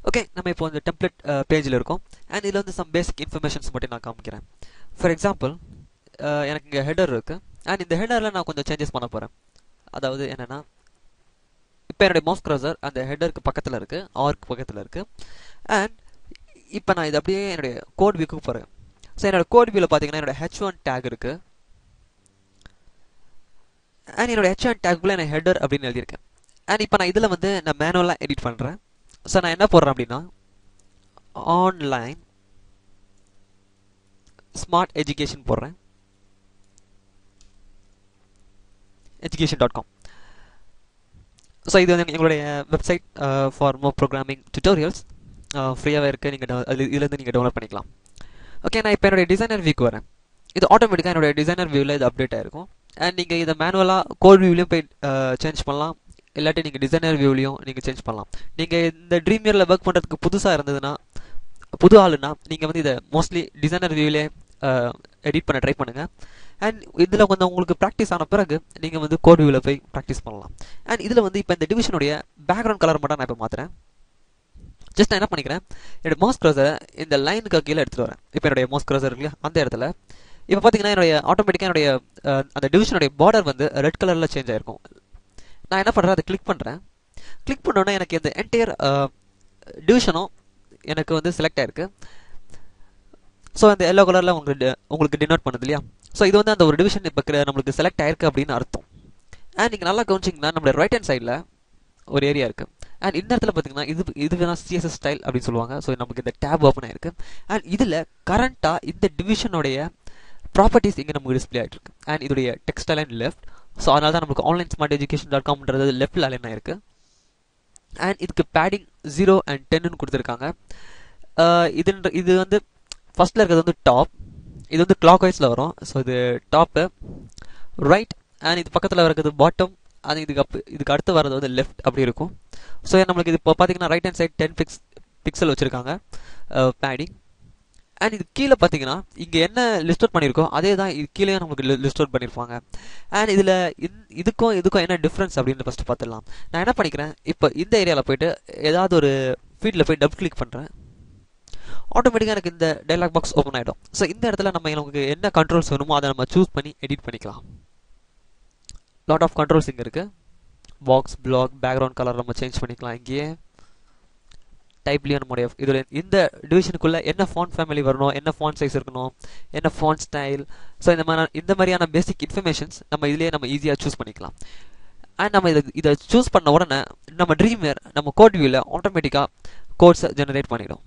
Okay, நம்ம இப்போ இந்த டெம்ப்ளேட் பேஜில் இருக்கோம். அண்ட் இதில் வந்து சம் பேசிக் இன்ஃபர்மேஷன்ஸ் மட்டும் நான் காமிக்கிறேன். ஃபார் எக்ஸாம்பிள், எனக்கு இங்கே ஹெடர் இருக்குது. அண்ட் இந்த ஹெடரில் நான் கொஞ்சம் சேஞ்சஸ் பண்ண போகிறேன். அதாவது என்னென்னா, இப்போ என்னுடைய மவுஸ் கர்சர் அந்த ஹெடருக்கு பக்கத்தில் இருக்குது, ஆர்க்கு பக்கத்தில் இருக்குது. அண்ட் இப்போ நான் இது அப்படியே என்னுடைய கோட் வியூக்கு போகிறேன். ஸோ என்னோடய கோட் வியூவில் பார்த்தீங்கன்னா என்னோட H1 டேக் இருக்குது. அண்ட் என்னோட H1 டேக்குள்ளே நான் ஹெடர் அப்படின்னு எழுதியிருக்கேன். அண்ட் இப்போ நான் இதில் வந்து நான் மேனுவலாக எடிட் பண்ணுறேன். ஸோ நான் என்ன போடுறேன் அப்படின்னா, ஆன்லைன் ஸ்மார்ட் எஜுகேஷன் போடுறேன், education.com. ஸோ இது வந்து எங்களுடைய website for more programming tutorials. ஃப்ரீயாகவே இருக்குது, நீங்கள் இதுலேருந்து நீங்கள் டவுன்லோட் பண்ணிக்கலாம். ஓகே, நான் இப்போ என்னுடைய டிசைனர் வியூக்கு வரேன். இது ஆட்டோமேட்டிக்காக என்னுடைய டிசைனர் வியூவில் இது அப்டேட் ஆகிருக்கும். அண்ட் நீங்கள் இதை மேனுவலாக கோட் வியூலையும் போய் சேஞ்ச் பண்ணலாம், இல்லாட்டி நீங்கள் டிசைனர் வியூலையும் நீங்கள் சேஞ்ச் பண்ணலாம். நீங்கள் இந்த ட்ரீம் இயரில் ஒர்க் பண்ணுறதுக்கு புதுசாக இருந்ததுன்னா, புது ஆளுன்னா நீங்கள் வந்து இதை மோஸ்ட்லி டிசைனர் வியூவிலே எடிட் பண்ண ட்ரை பண்ணுங்கள். அண்ட் இதில் கொஞ்சம் உங்களுக்கு ப்ராக்டிஸ் ஆன பிறகு நீங்கள் வந்து கோட் வியூவில் போய் ப்ராக்டிஸ் பண்ணலாம். அண்ட் இதில் வந்து இப்போ இந்த டிவிஷனுடைய பேக்ரவுண்ட் கலர் மட்டும் நான் இப்போ மாற்றுறேன். ஜஸ்ட் நான் என்ன பண்ணிக்கிறேன், என்னோடய மவுஸ் கர்சரை இந்த லைனுக்கு கீழே எடுத்துகிட்டு வரேன். இப்போ என்னுடைய மவுஸ் கர்சர் இருக்குல்ல, அந்த இடத்துல இப்போ பார்த்தீங்கன்னா என்னுடைய ஆட்டோமேட்டிக்காக என்னுடைய அந்த டிவிஷனுடைய பார்டர் வந்து ரெட் கலரில் சேஞ்ச் ஆகிருக்கும். நான் என்ன பண்ணுறேன், அதை கிளிக் பண்ணுறேன். கிளிக் பண்ணோன்னா எனக்கு இந்த என்டையர் டிவிஷனும் எனக்கு வந்து செலக்ட் ஆகிருக்கு. ஸோ அந்த எல்லோ கலரில் உங்களுக்கு டினோட் பண்ணுது இல்லையா. ஸோ இது வந்து அந்த ஒரு டிவிஷன் இப்போ நம்மளுக்கு செலக்ட் ஆயிருக்கு அப்படின்னு அர்த்தம். அண்ட் நீங்கள் நல்லா கவனிச்சிங்கன்னா நம்மளுடைய ரைட் ஹேண்ட் சைடில் ஒரு ஏரியா இருக்குது. அண்ட் இந்த இடத்துல பார்த்தீங்கன்னா இது வேணா CSS ஸ்டைல் அப்படின்னு சொல்லுவாங்க. ஸோ நமக்கு இந்த டேப் ஓப்பன் ஆயிருக்கு. அண்ட் இதில் கரண்ட்டாக இந்த டிவிஷனுடைய ப்ராப்பர்ட்டிஸ் இங்கே நமக்கு டிஸ்பிளே ஆகிட்டு இருக்கு. அண்ட் இதோடைய டெக்ஸ்ட் அலைன் லெஃப்ட். ஸோ அதனால தான் நமக்கு ஆன்லைன் ஸ்மார்ட் education.comன்றது லெஃப்டில் அலைன் ஆயிருக்கு. அண்ட் இதுக்கு பேடிங் 0 and 10ன்னு கொடுத்துருக்காங்க. இது வந்து ஃபர்ஸ்ட்டில் இருக்கிறது வந்து டாப், இது வந்து கிளாக் வைஸில் வரும். ஸோ இது டாப்பு, ரைட், அண்ட் இது பக்கத்தில் இருக்கிறது பாட்டம், அது இதுக்கு அடுத்து வர்றது வந்து லெஃப்ட் அப்படி இருக்கும். ஸோ நம்மளுக்கு இது இப்போ பார்த்தீங்கன்னா ரைட் ஹேண்ட் சைட் 10 பிக்சல் வச்சுருக்காங்க பேடிங். அண்ட் இது கீழே பார்த்தீங்கன்னா இங்கே என்ன லிஸ்ட் அவுட் பண்ணியிருக்கோம் அதே தான் இது கீழே நமக்கு லிஸ்ட் அவுட் பண்ணியிருப்பாங்க. அண்ட் இதில் இதுக்கும் என்ன டிஃப்ரென்ஸ் அப்படின்னு ஃபஸ்ட்டு பார்த்துடலாம். நான் என்ன பண்ணிக்கிறேன், இப்போ இந்த ஏரியாவில் போய்ட்டு ஏதாவது ஒரு ஃபீல்டில் போய் டபுள் கிளிக் பண்ணுறேன். ஆட்டோமேட்டிக்காக எனக்கு இந்த டைலாக் பாக்ஸ் ஓப்பன் ஆகிடும். ஸோ இந்த இடத்துல நமக்கு என்ன கண்ட்ரோல்ஸ் வேணுமோ அதை நம்ம சூஸ் பண்ணி எடிட் பண்ணிக்கலாம். லாட் ஆஃப் கண்ட்ரோல்ஸ் இங்கே இருக்குது. பாக்ஸ், பிளாக், பேக்ரவுண்ட் கலர் நம்ம சேஞ்ச் பண்ணிக்கலாம். இங்கேயே டைப்லேயும் நம்முடைய இதில் இந்த டிவிஷனுக்குள்ளே என்ன ஃபாண்ட் ஃபேமிலி வரணும், என்ன ஃபாண்ட் சைஸ் இருக்கணும், என்ன ஃபாண்ட் ஸ்டைல், ஸோ இந்த மாதிரியான பேசிக் இன்ஃபர்மேஷன்ஸ் நம்ம இதிலேயே நம்ம ஈஸியாக சூஸ் பண்ணிக்கலாம். அண்ட் நம்ம இதை சூஸ் பண்ண உடனே நம்ம ட்ரீம்வேர் நம்ம கோட் வியூவில் ஆட்டோமேட்டிக்காக கோட்ஸை ஜெனரேட் பண்ணிடும்.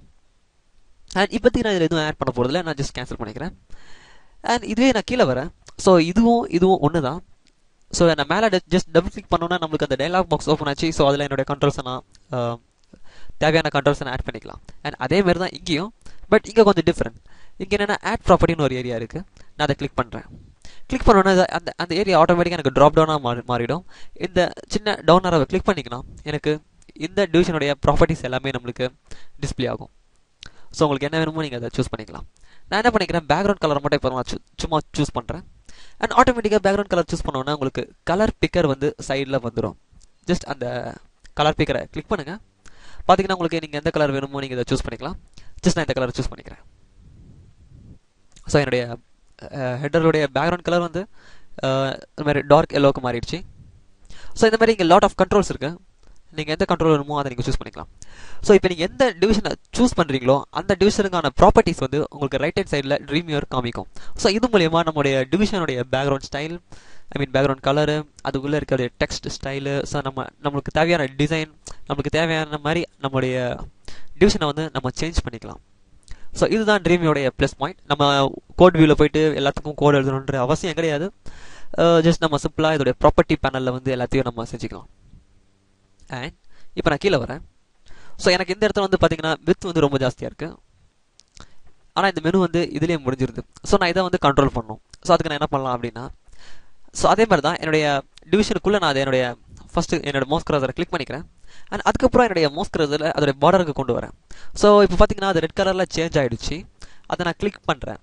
அண்ட் இப்போதைக்கு நான் இதில் எதுவும் ஆட் பண்ண போகிறதில்ல, நான் ஜஸ்ட் கேன்சல் பண்ணிக்கிறேன். அண்ட் இதுவே நான் கீழே வரேன். ஸோ இதுவும் ஒன்று தான். ஸோ நான் மேலே ஜஸ்ட் டபுள் கிளிக் பண்ணோன்னா நம்மளுக்கு அந்த டைலாக் பாக்ஸ் ஓப்பன் ஆச்சு. ஸோ அதில் என்னுடைய கண்ட்ரோல்ஸை நான் தேவையான கண்ட்ரோல்ஸை நான் ஆட் பண்ணிக்கலாம். அண்ட் அதேமாரி தான் இங்கேயும், பட் இங்கே கொஞ்சம் டிஃப்ரெண்ட். இங்கே என்னென்னா ஆட் ப்ராப்பர்ட்டின்னு ஒரு ஏரியா இருக்குது. நான் அதை கிளிக் பண்ணுறேன். கிளிக் பண்ணோன்னா அந்த ஏரியா ஆட்டோமேட்டிக்காக எனக்கு ட்ராப் டவுனாக மாறிடும். இந்த சின்ன டவுன் ஆரவை கிளிக் பண்ணிங்கன்னா எனக்கு இந்த டிவிஷனுடைய ப்ராப்பர்ட்டிஸ் எல்லாமே நம்மளுக்கு டிஸ்பிளே ஆகும். ஸோ உங்களுக்கு என்ன வேணுமோ நீங்கள் அதை சூஸ் பண்ணிக்கலாம். நான் என்ன பண்ணிக்கிறேன், பேக்ரவுண்ட் கலர் மட்டும் இப்போ நான் சும்மா சூஸ் பண்ணுறேன். அண்ட் ஆட்டோமேட்டிக்காக பேக்ரவுண்ட் கலர் சூஸ் பண்ணோன்னா உங்களுக்கு கலர் பிக்கர் வந்து சைடில் வந்துடும். ஜஸ்ட் அந்த கலர் பிக்கரை கிளிக் பண்ணுங்கள். பார்த்தீங்கன்னா உங்களுக்கு நீங்கள் எந்த கலர் வேணுமோ நீங்கள் இதை சூஸ் பண்ணிக்கலாம். ஜஸ்ட் நான் இந்த கலர் சூஸ் பண்ணிக்கிறேன். ஸோ என்னுடைய ஹெட்டருடைய பேக்ரவுண்ட் கலர் வந்து இந்த மாதிரி டார்க் எல்லோவுக்கு மாறிடுச்சு. ஸோ இந்த மாதிரி இங்கே லாட் ஆஃப் கண்ட்ரோல்ஸ் இருக்குது. நீங்கள் எந்த கண்ட்ரோல் வேணுமோ அதை நீங்கள் சூஸ் பண்ணிக்கலாம். ஸோ இப்போ நீங்கள் எந்த டிவிஷனை சூஸ் பண்ணுறீங்களோ அந்த டிவிஷனுக்கான ப்ராப்பர்ட்டிஸ் வந்து உங்களுக்கு ரைட் ஹேண்ட் சைடில் ட்ரீம் வியூவர் காமிக்கும். ஸோ இது மூலயமா நம்மளுடைய டிவிஷனுடைய பேக்ரவுண்ட் ஸ்டைல், பேக்ரவுண்ட் கலரு, அதுக்குள்ளே இருக்கிற டெக்ஸ்ட் ஸ்டைலு, ஸோ நம்மளுக்கு தேவையான டிசைன், நம்மளுக்கு தேவையான மாதிரி நம்மளுடைய டிவிஷனை வந்து நம்ம சேஞ்ச் பண்ணிக்கலாம். ஸோ இதுதான் ட்ரீம் வியூடைய ப்ளஸ் பாயிண்ட். நம்ம கோட் வியூவில் போய்ட்டு எல்லாத்துக்கும் கோட் எழுதணுன்ற அவசியம் கிடையாது. ஜஸ்ட் நம்ம சிம்பிளாக இதோடைய ப்ராப்பர்ட்டி பேனலில் வந்து எல்லாத்தையும் நம்ம செஞ்சுக்கலாம். அண்ட் இப்போ நான் கீழே வரேன். ஸோ எனக்கு இந்த இடத்துல வந்து பார்த்தீங்கன்னா வித் வந்து ரொம்ப ஜாஸ்தியாக இருக்குது. ஆனால் இந்த மெனு வந்து இதுலேயே முடிஞ்சிருது. ஸோ நான் இதை வந்து கண்ட்ரோல் பண்ணணும். ஸோ அதுக்கு நான் என்ன பண்ணலாம் அப்படின்னா, ஸோ அதே மாதிரி தான் என்னுடைய டிவிஷனுக்குள்ளே நான் அதை ஃபஸ்ட்டு என்னோடய மவுஸ் கர்சரை கிளிக் பண்ணிக்கிறேன். அண்ட் அதுக்கப்புறம் என்னுடைய மவுஸ் கர்சரை அதோடைய பார்டருக்கு கொண்டு வரேன். ஸோ இப்போ பார்த்தீங்கன்னா அது ரெட் கலரில் சேஞ்ச் ஆகிடுச்சு. அதை நான் கிளிக் பண்ணுறேன்.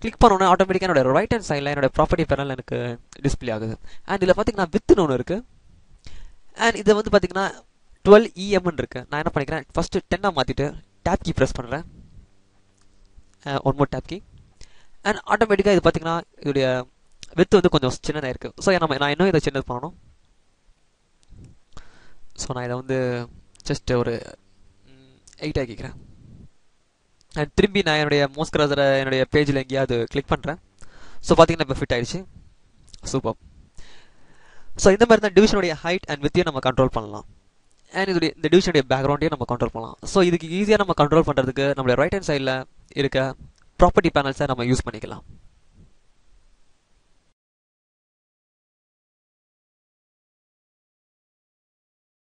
கிளிக் பண்ணோன்னே ஆட்டோமேட்டிக்காக என்னோட ரைட் ஹேண்ட் சைடில் என்னோட ப்ராப்பர்ட்டி பேனல் எனக்கு டிஸ்பிளே ஆகுது. அண்ட் இதில் பார்த்தீங்கன்னா வித்துன்னு ஒன்று இருக்குது. அண்ட் இதை வந்து பார்த்தீங்கன்னா 12 இருக்கு. நான் என்ன பண்ணிக்கிறேன், ஃபஸ்ட்டு 10 மாற்றிட்டு டேப் கீ ப்ரெஸ் பண்ணுறேன். One more tab key. And ஆட்டோமேட்டிக்காக இது பார்த்தீங்கன்னா இதோடைய வித்து வந்து கொஞ்சம் சின்னதாக இருக்குது. ஸோ நான் இன்னும் இதை சின்னது பண்ணணும். ஸோ நான் இதை வந்து ஜஸ்ட் ஒரு 8 ஆக்கிக்கிறேன். அண்ட் திரும்பி நான் என்னுடைய மோஸ் கரசரை என்னுடைய பேஜில் எங்கேயாவது கிளிக் பண்ணுறேன். ஸோ பார்த்தீங்கன்னா இப்போ ஃபிட் ஆயிடுச்சு. சூப்பர். ஸோ இந்த மாதிரி தான் டிவிஷனுடைய ஹைட் அண்ட் வித்தையும் நம்ம கண்ட்ரோல் பண்ணலாம். அண்ட் இந்த டிவிஷனுடைய பேக்ரவுண்டையும் நம்ம கண்ட்ரோல் பண்ணலாம். ஸோ இதுக்கு ஈஸியாக நம்ம கண்ட்ரோல் பண்ணுறதுக்கு நம்மளுடைய ரைட் ஹேண்ட் சைடில் இருக்க ப்ராப்பர்ட்டி பேனல்ஸை நம்ம யூஸ் பண்ணிக்கலாம்.